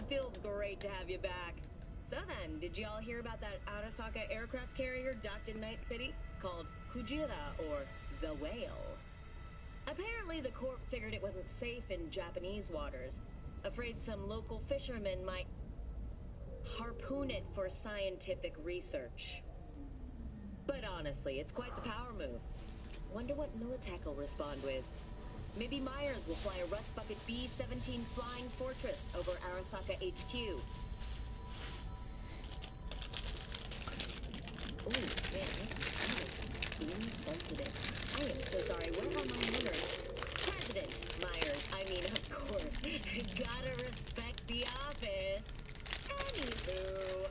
Feels great to have you back. So then, did you all hear about that Arasaka aircraft carrier docked in Night City? Called Kujira, or the Whale. Apparently the Corp figured it wasn't safe in Japanese waters. Afraid some local fishermen might harpoon it for scientific research. But honestly, it's quite the power move. Wonder what Militech will respond with. Maybe Myers will fly a Rust Bucket B-17 Flying Fortress over Arasaka HQ. Ooh, man, this is insensitive. I am so sorry. Where are my manners? President Myers. I mean, of course. Gotta respect the office. Anywho.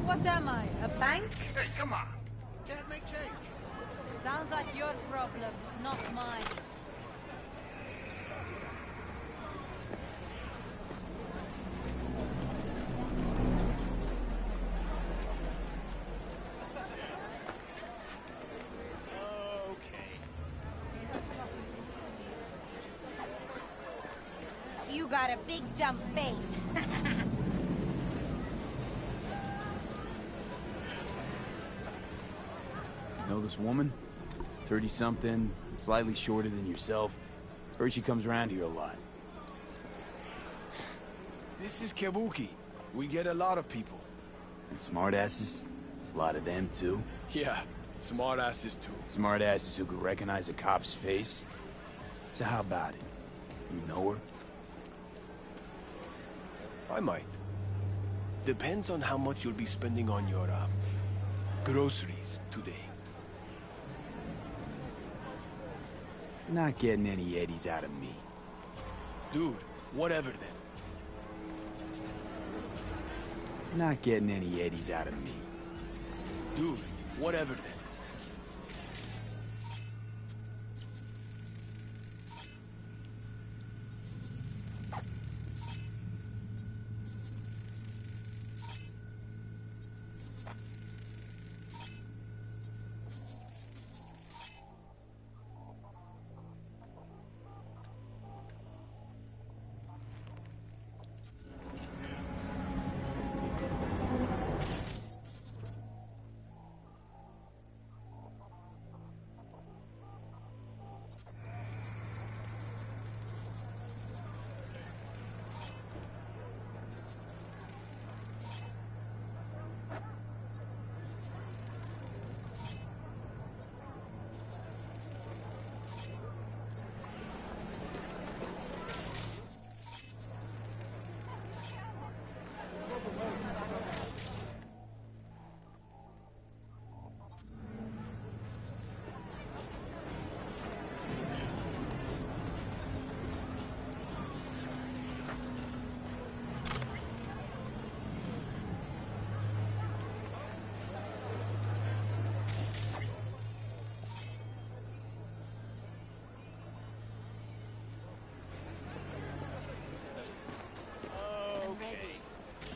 What am I, a bank? Hey, come on! Can't make change. Sounds like your problem, not mine. Okay. You got a big dumb face. Know this woman? 30-something, slightly shorter than yourself. Heard she comes around here a lot. This is Kabuki. We get a lot of people. And smartasses? A lot of them, too. Yeah, smartasses too. Smartasses who could recognize a cop's face. So how about it? You know her? I might. Depends on how much you'll be spending on your, groceries today. Not getting any eddies out of me. Dude, whatever then. Not getting any eddies out of me. Dude, whatever then.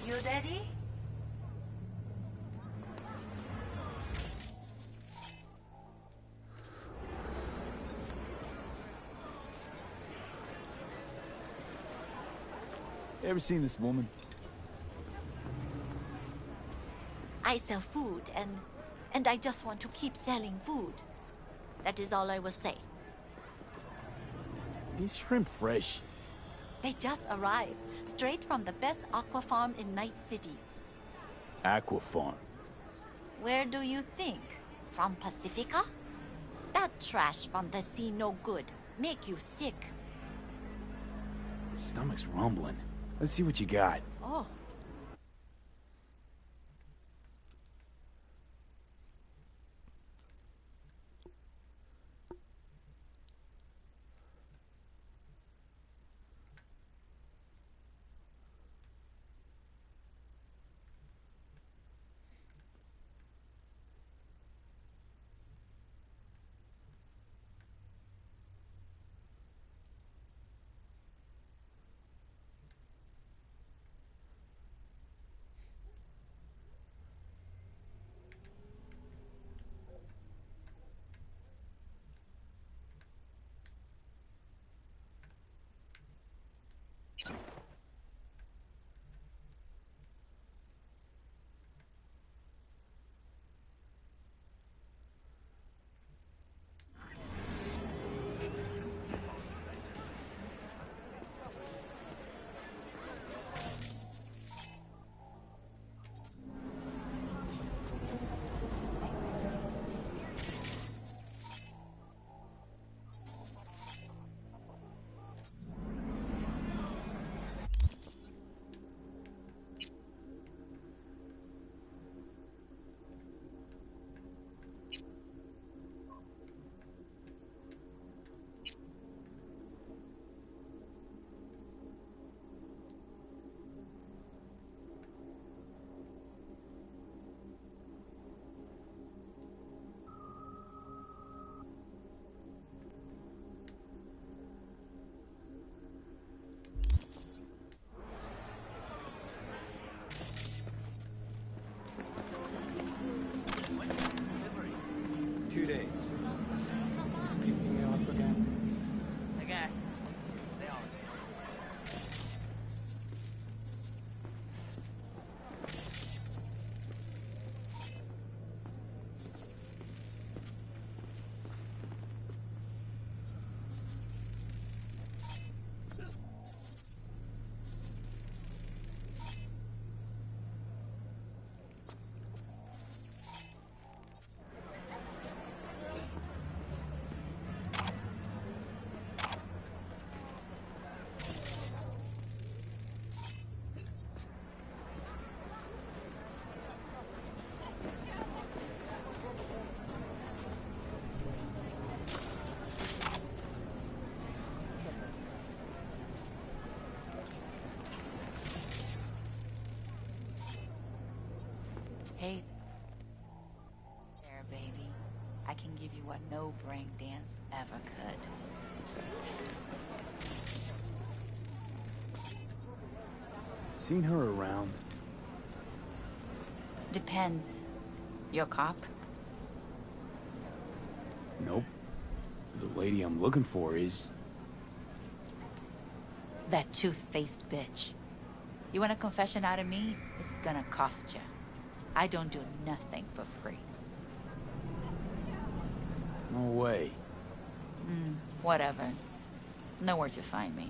You ready? Ever seen this woman? I sell food and and I just want to keep selling food. That is all I will say. These shrimp fresh. They just arrived, straight from the best aqua farm in Night City. Aqua farm. Where do you think? From Pacifica? That trash from the sea no good. Make you sick. Stomach's rumbling. Let's see what you got. Oh. Hey there, baby. I can give you what no brain dance ever could. Seen her around? Depends. Your cop? Nope. The lady I'm looking for is... That two-faced bitch. You want a confession out of me? It's gonna cost you. I don't do nothing for free. No way. Whatever. Know where to find me.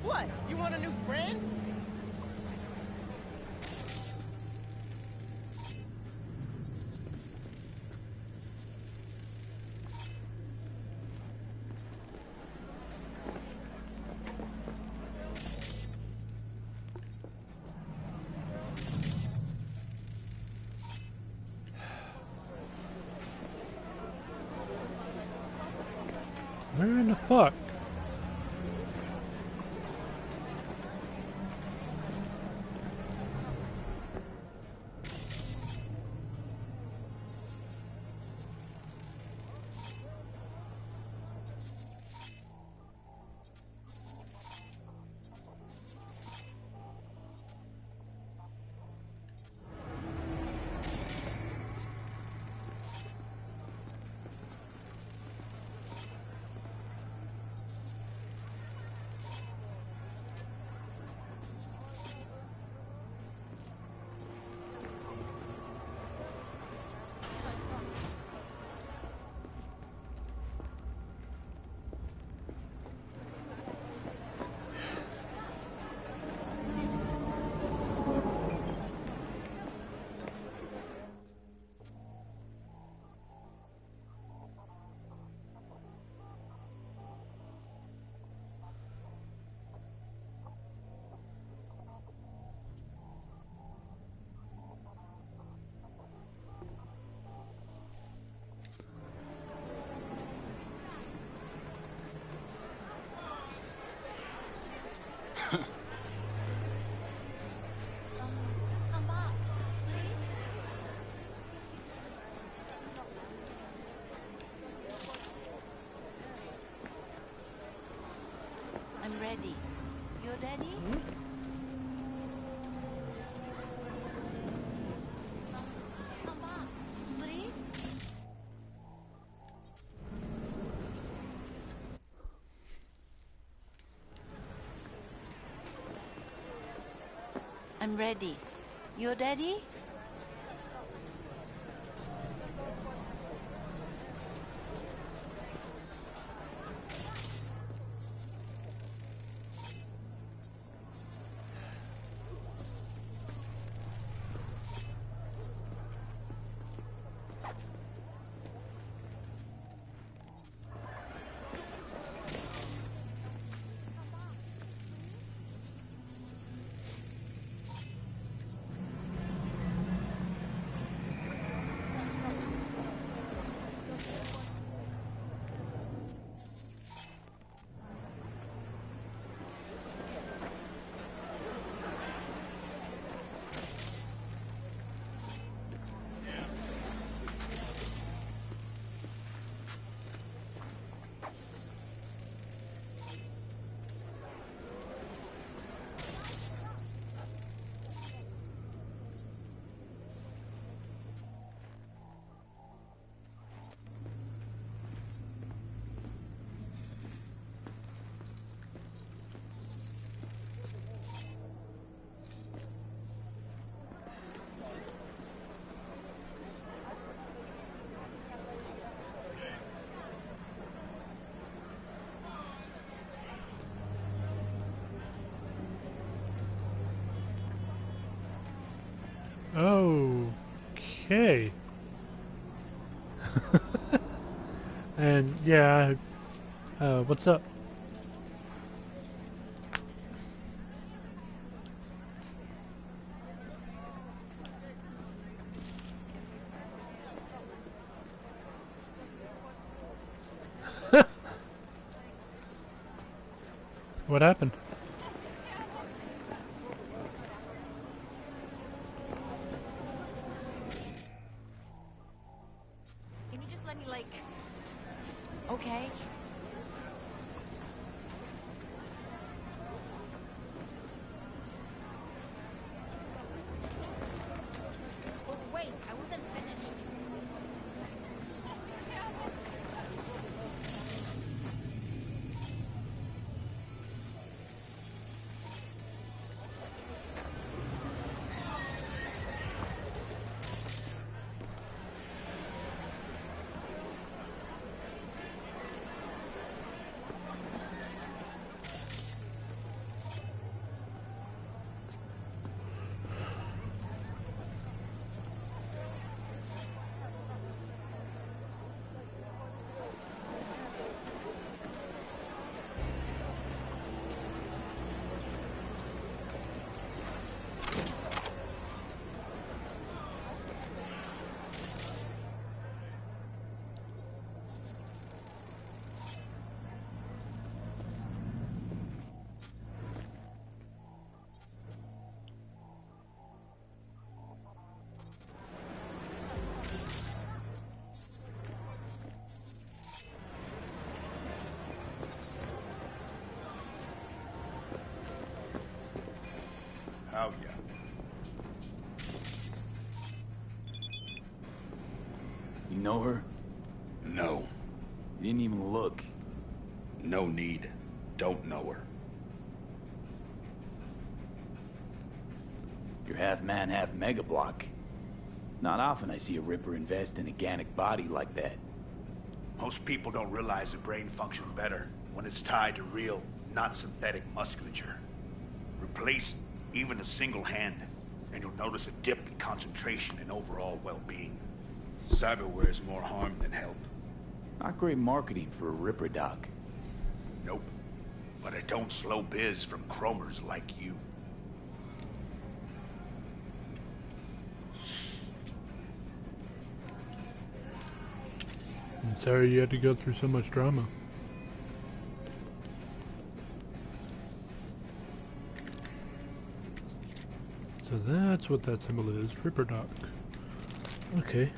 What? You want a new friend? the fuck? Come back, please. I'm ready. You're ready? Come back, please. I'm ready. You're ready? Okay. And yeah, what's up? What happened? Can you just let me, like... Okay. Oh, wait, I wasn't finished. about ya. You know her? No. You didn't even look. No need. Don't know her. You're half man, half mega block. Not often I see a Ripper invest in a organic body like that. Most people don't realize the brain functions better when it's tied to real, not synthetic musculature. Replace even a single hand, and you'll notice a dip in concentration and overall well-being. Cyberware is more harm than help. Not great marketing for a Ripper doc. Nope. But I don't slow biz from chromers like you. I'm sorry you had to go through so much drama. So that's what that symbol is, Ripper Doc. Okay.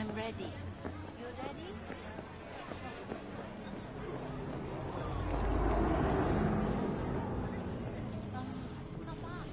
I'm ready. You ready? Come on.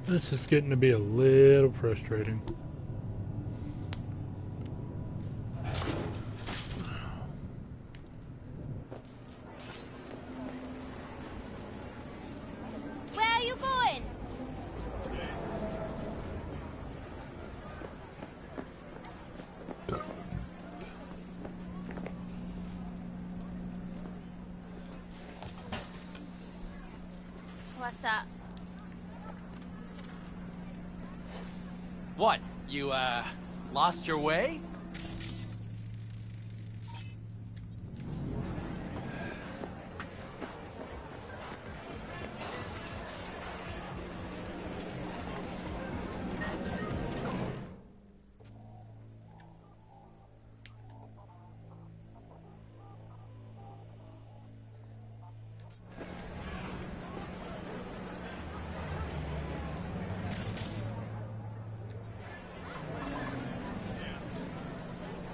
This is getting to be a little frustrating. Where are you going? What's up? What? You, lost your way?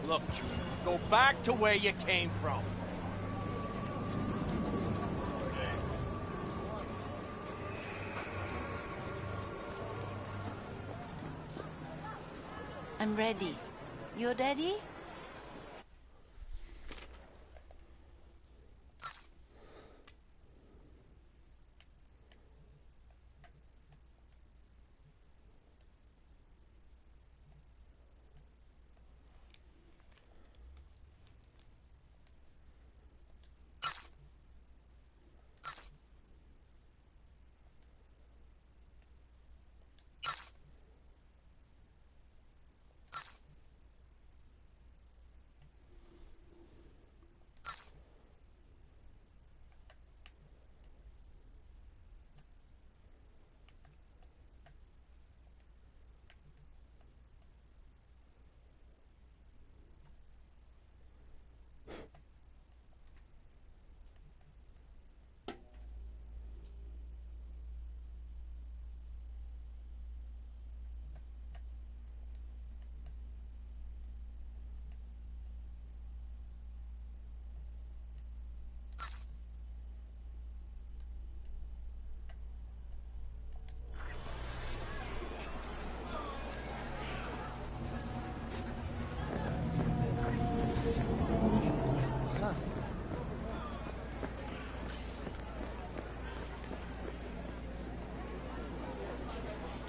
Look, Junior, go back to where you came from. I'm ready. You ready?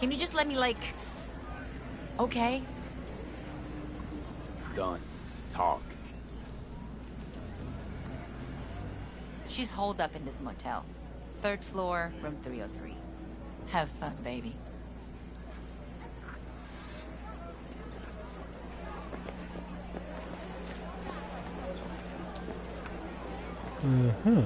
Can you just let me, like... Okay? Done. Talk. She's holed up in this motel. 3rd floor, room 303. Have fun, baby. Uh-huh.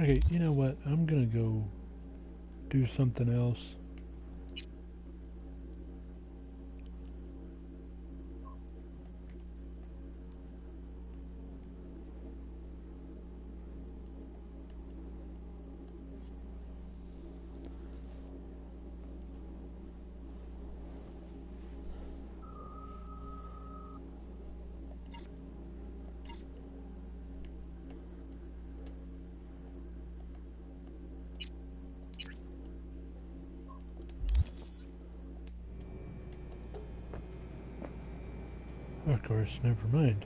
Okay, you know what? I'm gonna go do something else. Of course, never mind.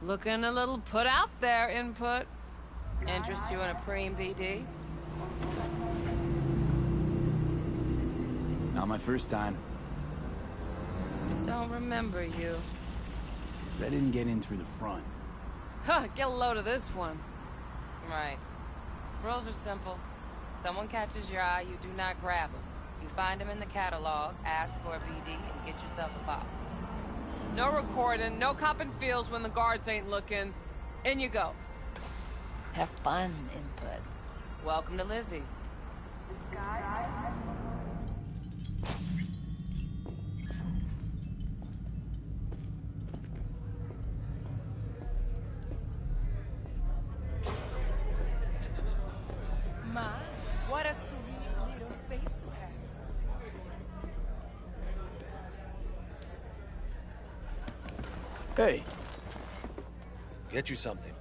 Looking a little put out there, Input. Interest you in a preem BD? Not my first time. Don't remember you. I didn't get in through the front. Huh, get a load of this one. Right. Rules are simple. Someone catches your eye, you do not grab them. You find them in the catalog, ask for a BD, and get yourself a box. No recording, no copping feels when the guards ain't looking. In you go. Have fun, Input. Welcome to Lizzie's. My, what a sweet little face you have. Hey, Get you something.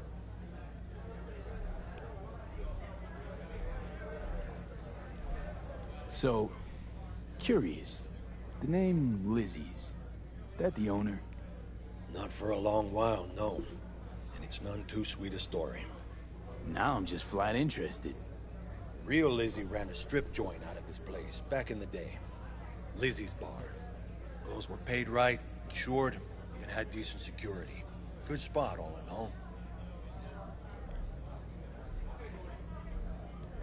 so, curious. The name Lizzie's, is that the owner? Not for a long while, no. And it's none too sweet a story. Now I'm just flat interested. Real Lizzie ran a strip joint out of this place back in the day. Lizzie's Bar. Girls were paid right, insured, even had decent security. Good spot, all in all.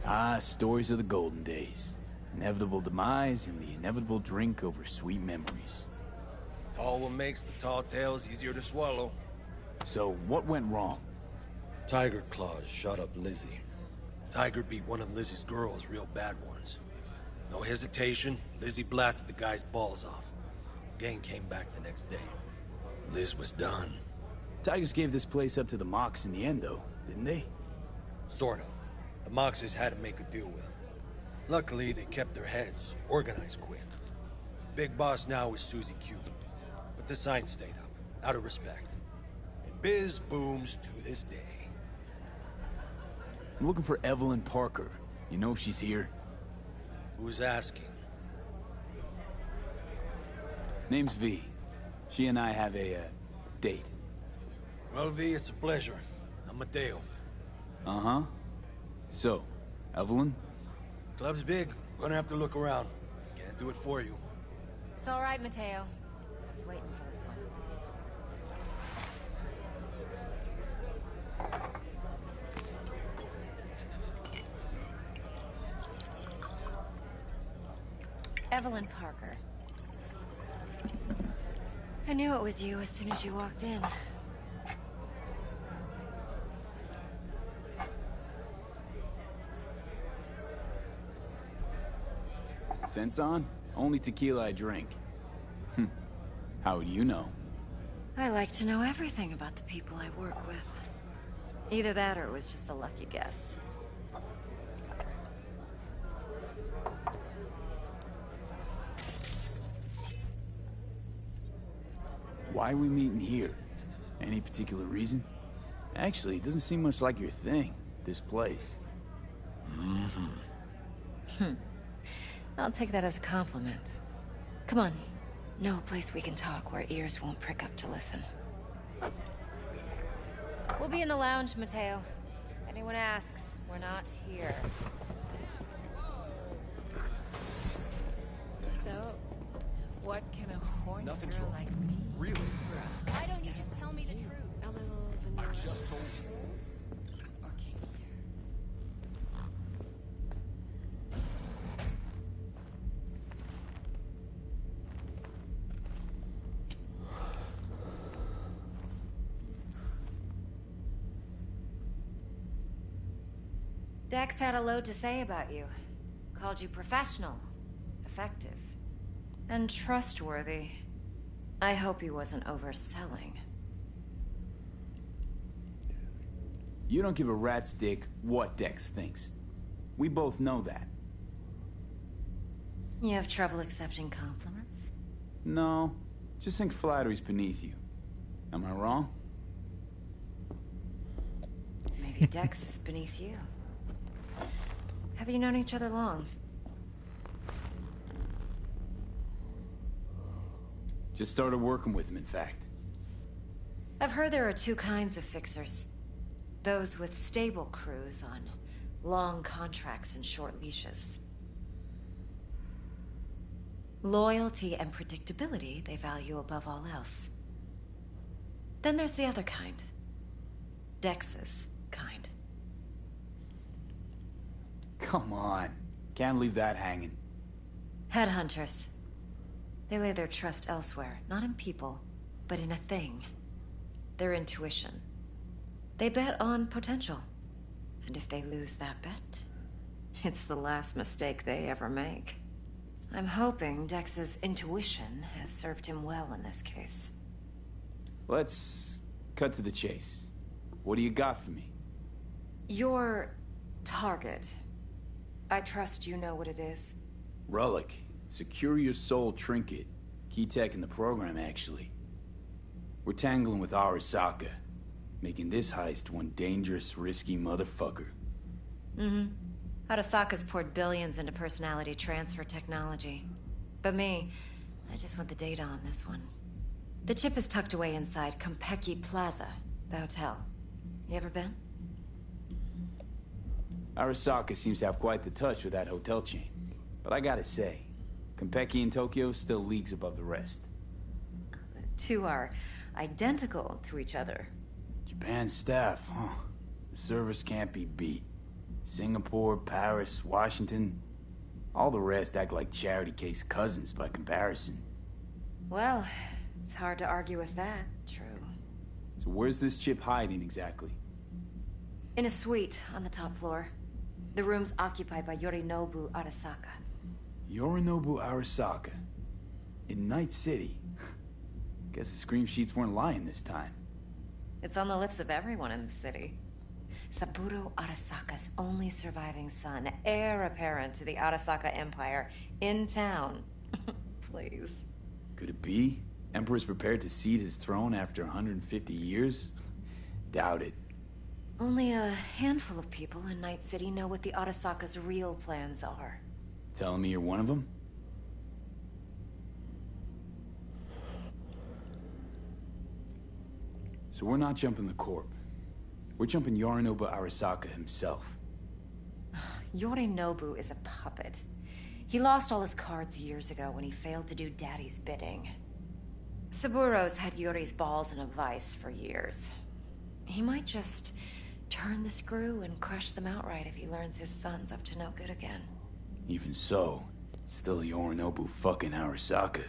Ah, stories of the golden days. Inevitable demise and the inevitable drink over sweet memories. Tall one makes the tall tales easier to swallow. So, what went wrong? Tiger Claws shot up Lizzie. Tiger beat one of Lizzie's girls, real bad ones. No hesitation, Lizzie blasted the guy's balls off. Gang came back the next day. Liz was done. Tigers gave this place up to the Mox in the end, though, didn't they? Sort of. The Moxes had to make a deal with him. Luckily, they kept their heads. Organized quit. Big boss now is Susie Q. But the sign stayed up, out of respect. And biz booms to this day. I'm looking for Evelyn Parker. You know if she's here? Who's asking? Name's V. She and I have a, date. Well, V, it's a pleasure. I'm Mateo. Uh-huh. So, Evelyn? Club's big. Gonna have to look around. Can't do it for you. It's all right, Mateo. I was waiting for this one. Evelyn Parker. I knew it was you as soon as you walked in. Sense on? Only tequila I drink. How would you know? I like to know everything about the people I work with. Either that or it was just a lucky guess. Why are we meeting here? Any particular reason? Actually, it doesn't seem much like your thing, this place. I'll take that as a compliment. Come on. Know a place we can talk where ears won't prick up to listen. We'll be in the lounge, Mateo. If anyone asks, we're not here. So, what can a horny girl like me? Really? Why don't you just tell me the truth? A little vanilla. I just told you. Or kinkier. Dex had a load to say about you. Called you professional, effective, and trustworthy. I hope he wasn't overselling. You don't give a rat's dick what Dex thinks. We both know that. You have trouble accepting compliments? No, just think flattery's beneath you. Am I wrong? Maybe Dex is beneath you. Have you known each other long? Just started working with him, in fact. I've heard there are two kinds of fixers. Those with stable crews on long contracts and short leashes. Loyalty and predictability they value above all else. Then there's the other kind. Dex's kind. Come on. Can't leave that hanging. Headhunters. They lay their trust elsewhere, not in people, but in a thing. Their intuition. They bet on potential. And if they lose that bet, it's the last mistake they ever make. I'm hoping Dex's intuition has served him well in this case. Let's cut to the chase. What do you got for me? Your target. I trust you know what it is. Relic. Secure your soul trinket. Key tech in the program, actually. We're tangling with Arasaka, making this heist one dangerous, risky motherfucker. Arasaka's poured billions into personality transfer technology. But me, I just want the data on this one. The chip is tucked away inside Konpeki Plaza, the hotel. You ever been? Arasaka seems to have quite the touch with that hotel chain. But I gotta say, Konpeki in Tokyo still leagues above the rest. The two are identical to each other. Japan staff, huh? The service can't be beat. Singapore, Paris, Washington. All the rest act like charity case cousins by comparison. Well, it's hard to argue with that. True. So where's this chip hiding exactly? In a suite on the top floor. The room's occupied by Yorinobu Arasaka. Yorinobu Arasaka. In Night City. Guess the scream sheets weren't lying this time. It's on the lips of everyone in the city. Saburo Arasaka's only surviving son, heir apparent to the Arasaka Empire, in town. Please. Could it be? Emperor's prepared to cede his throne after 150 years? Doubt it. Only a handful of people in Night City know what the Arasaka's real plans are. Telling me you're one of them? So we're not jumping the Corp. We're jumping Yorinobu Arasaka himself. Yorinobu is a puppet. He lost all his cards years ago when he failed to do Daddy's bidding. Saburo's had Yuri's balls in a vice for years. He might just turn the screw and crush them outright if he learns his son's up to no good again. Even so, it's still Yorinobu fucking Arasaka.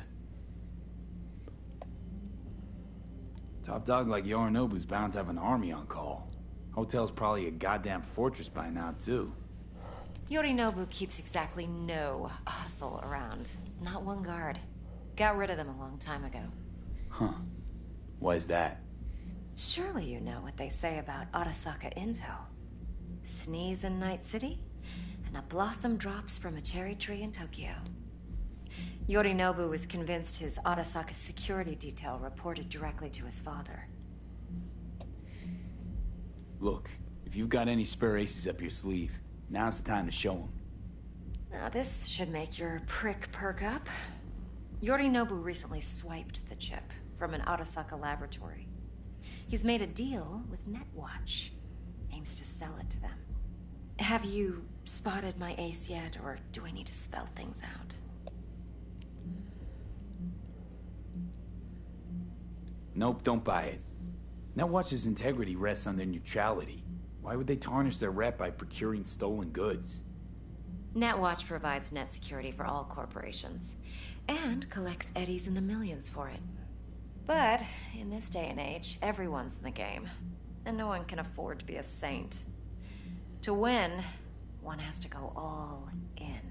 Top dog like Yorinobu's bound to have an army on call. Hotel's probably a goddamn fortress by now, too. Yorinobu keeps exactly no hustle around. Not one guard. Got rid of them a long time ago. Huh. Why is that? Surely you know what they say about Arasaka intel. Sneeze in Night City, and a blossom drops from a cherry tree in Tokyo. Yorinobu was convinced his Arasaka security detail reported directly to his father. Look, if you've got any spare aces up your sleeve, now's the time to show them. Now this should make your prick perk up. Yorinobu recently swiped the chip from an Arasaka laboratory. He's made a deal with Netwatch. Aims to sell it to them. Have you spotted my ace yet, or do I need to spell things out? Nope, don't buy it. Netwatch's integrity rests on their neutrality. Why would they tarnish their rep by procuring stolen goods? Netwatch provides net security for all corporations, and collects eddies in the millions for it. But, in this day and age, everyone's in the game, and no one can afford to be a saint. To win, one has to go all in.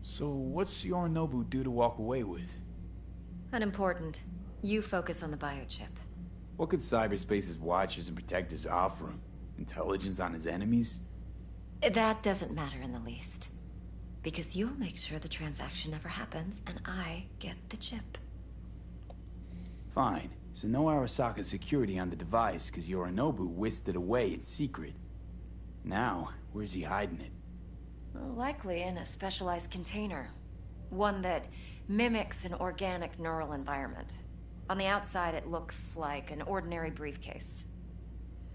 So what's Yorinobu due to walk away with? Unimportant. You focus on the biochip. What could cyberspace's watchers and protectors offer him? Intelligence on his enemies? That doesn't matter in the least. Because you'll make sure the transaction never happens, and I get the chip. Fine. So no Arasaka security on the device, because Yorinobu whisked it away in secret. Now, where's he hiding it? Well, likely in a specialized container. One that mimics an organic neural environment. On the outside, it looks like an ordinary briefcase.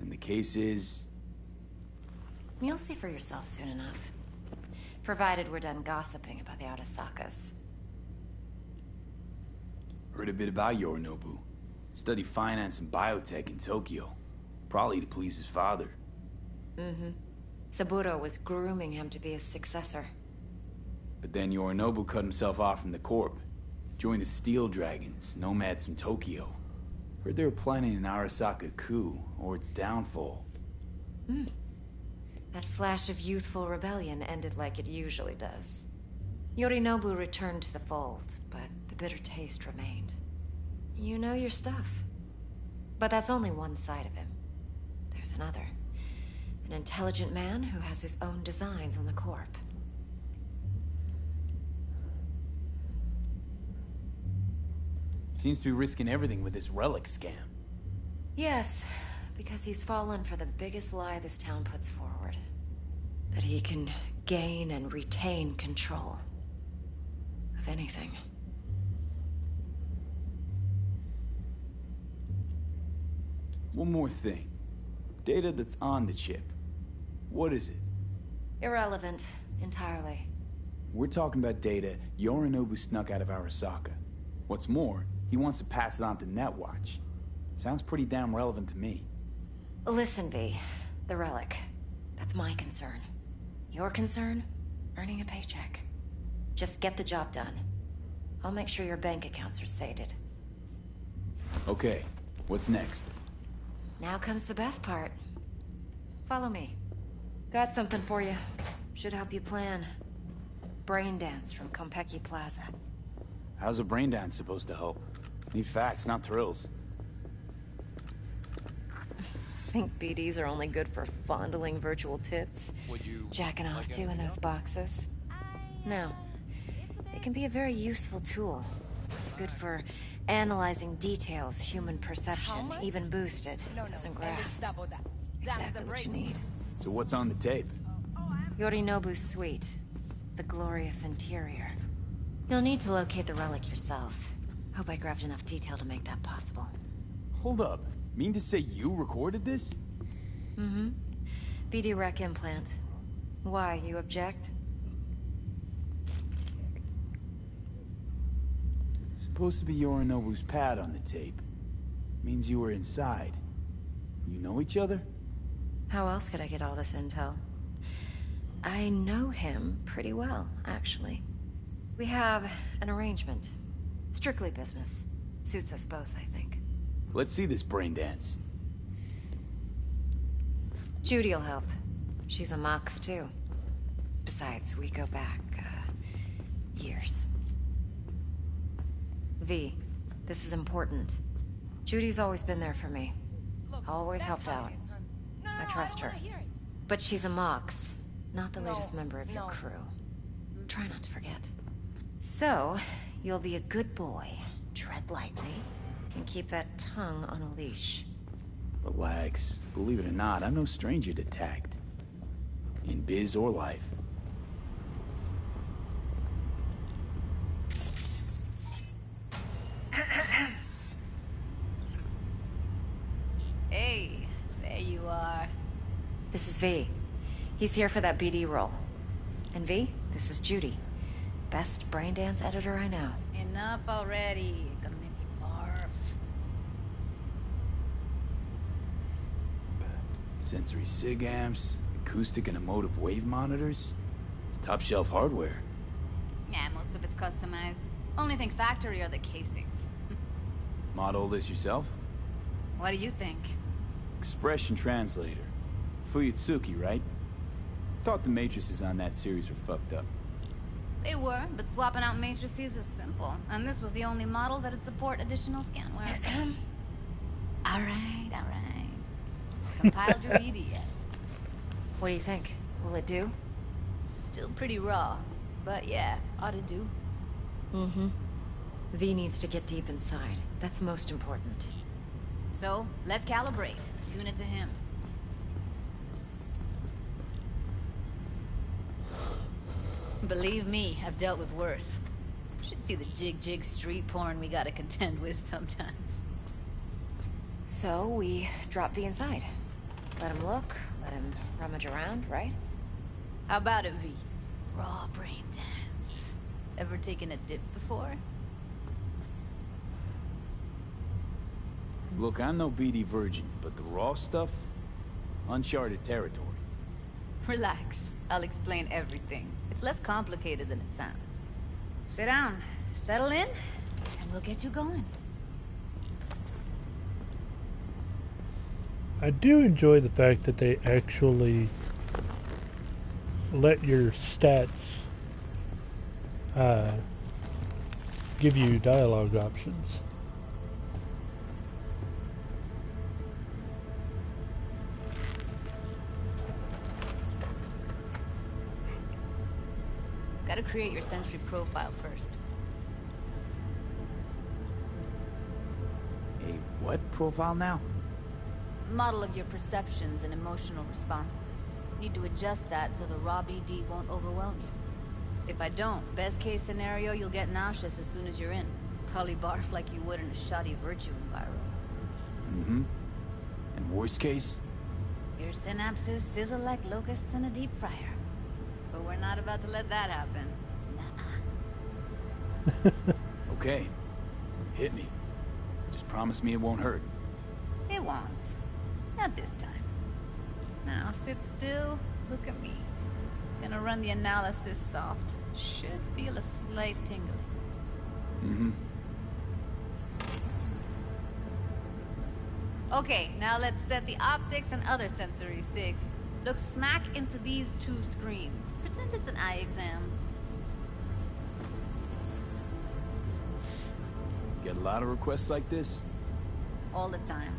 And the case is... You'll see for yourself soon enough. Provided we're done gossiping about the Arasakas. Heard a bit about Yorinobu. Studied finance and biotech in Tokyo. Probably to please his father. Mm-hmm. Saburo was grooming him to be his successor. But then Yorinobu cut himself off from the Corp. Joined the Steel Dragons, nomads from Tokyo. Heard they were planning an Arasaka coup, or its downfall. Hmm. That flash of youthful rebellion ended like it usually does. Yorinobu returned to the fold, but the bitter taste remained. You know your stuff. But that's only one side of him. There's another. An intelligent man who has his own designs on the Corp. Seems to be risking everything with this relic scam. Yes, because he's fallen for the biggest lie this town puts forward. That he can gain and retain control of anything. One more thing. Data that's on the chip. What is it? Irrelevant, entirely. We're talking about data Yorinobu snuck out of Arasaka. What's more, he wants to pass it on to Netwatch. Sounds pretty damn relevant to me. Listen, V. The relic. That's my concern. Your concern? Earning a paycheck. Just get the job done. I'll make sure your bank accounts are sated. Okay, what's next? Now comes the best part. Follow me. Got something for you. Should help you plan. Brain dance from Konpeki Plaza. How's a brain dance supposed to help? Need facts, not thrills. Think BDs are only good for fondling virtual tits? Would you Jacking off to in those boxes? No. It can be a very useful tool. Good for analyzing details human perception, even boosted, doesn't grasp. Exactly what you need. So what's on the tape? Yorinobu's suite. The glorious interior. You'll need to locate the relic yourself. Hope I grabbed enough detail to make that possible. Hold up. Mean to say you recorded this? Mm-hmm. BD rec implant. Why, you object? Supposed to be Yorinobu's pad on the tape. Means you were inside. You know each other? How else could I get all this intel? I know him pretty well, actually. We have an arrangement. Strictly business. Suits us both, I think. Let's see this brain dance. Judy'll help. She's a Mox, too. Besides, we go back, years. V, this is important. Judy's always been there for me. Always helped out. I trust her. But she's a Mox, not the latest member of your crew. Try not to forget. So, you'll be a good boy, tread lightly, and keep that tongue on a leash. Relax. Believe it or not, I'm no stranger to tact. In biz or life. Hey, there you are. This is V. He's here for that BD role. And V, this is Judy. Best brain dance editor I know. Enough already. Gonna make me barf. Sensory sig amps, acoustic and emotive wave monitors. It's top shelf hardware. Yeah, most of it's customized. Only thing factory are the casings. Model this yourself? What do you think? Expression translator. Fuyutsuki, right? Thought the matrices on that series were fucked up. They were, but swapping out matrices is simple. And this was the only model that'd support additional scanware. Alright. Compiled your EDF. What do you think? Will it do? Still pretty raw. But yeah, ought to do. Mm-hmm. V needs to get deep inside. That's most important. So, let's calibrate. Tune it to him. Believe me, I've dealt with worse. Should see the jig street porn we gotta contend with sometimes. So, we drop V inside. Let him look, let him rummage around, right? How about it, V? Raw brain dance. Ever taken a dip before? Look, I'm no BD virgin, but the raw stuff? Uncharted territory. Relax. I'll explain everything. It's less complicated than it sounds. Sit down, settle in, and we'll get you going. I do enjoy the fact that they actually let your stats give you dialogue options. Gotta create your sensory profile first. A what profile now? Model of your perceptions and emotional responses. Need to adjust that so the raw BD won't overwhelm you. If I don't, best case scenario, you'll get nauseous as soon as you're in. Probably barf like you would in a shoddy virtue environment. Mm-hmm. And worst case? Your synapses sizzle like locusts in a deep fryer. But we're not about to let that happen. Nuh-uh. Okay. Hit me. Just promise me it won't hurt. It won't. Not this time. Now sit still, look at me. Gonna run the analysis soft. Should feel a slight tingling. Mm-hmm. Okay, now let's set the optics and other sensory sigs. Look smack into these two screens. Pretend it's an eye exam. Get a lot of requests like this? All the time.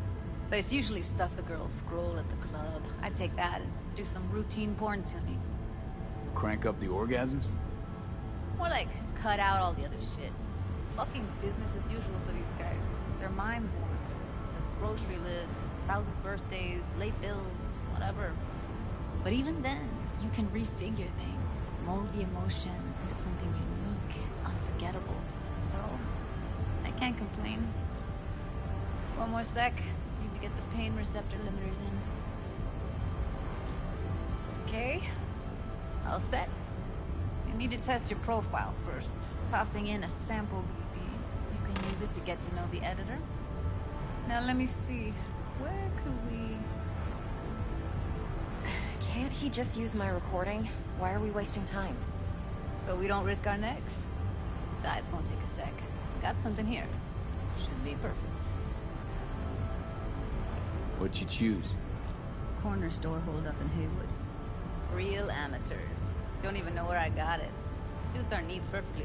But it's usually stuff the girls scroll at the club. I take that and do some routine porn tuning. Crank up the orgasms? More like cut out all the other shit. Fucking's business as usual for these guys. Their minds wander to grocery lists, spouses' birthdays, late bills, whatever. But even then, you can refigure things, mold the emotions into something unique, unforgettable. So, I can't complain. One more sec. Need to get the pain receptor limiters in. Okay. All set? You need to test your profile first. Tossing in a sample BD. You can use it to get to know the editor. Now let me see. Where could we... Can't he just use my recording? Why are we wasting time? So we don't risk our necks? Besides, won't take a sec. Got something here. Should be perfect. What'd you choose? Corner store holdup in Haywood. Real amateurs. Don't even know where I got it. Suits our needs perfectly.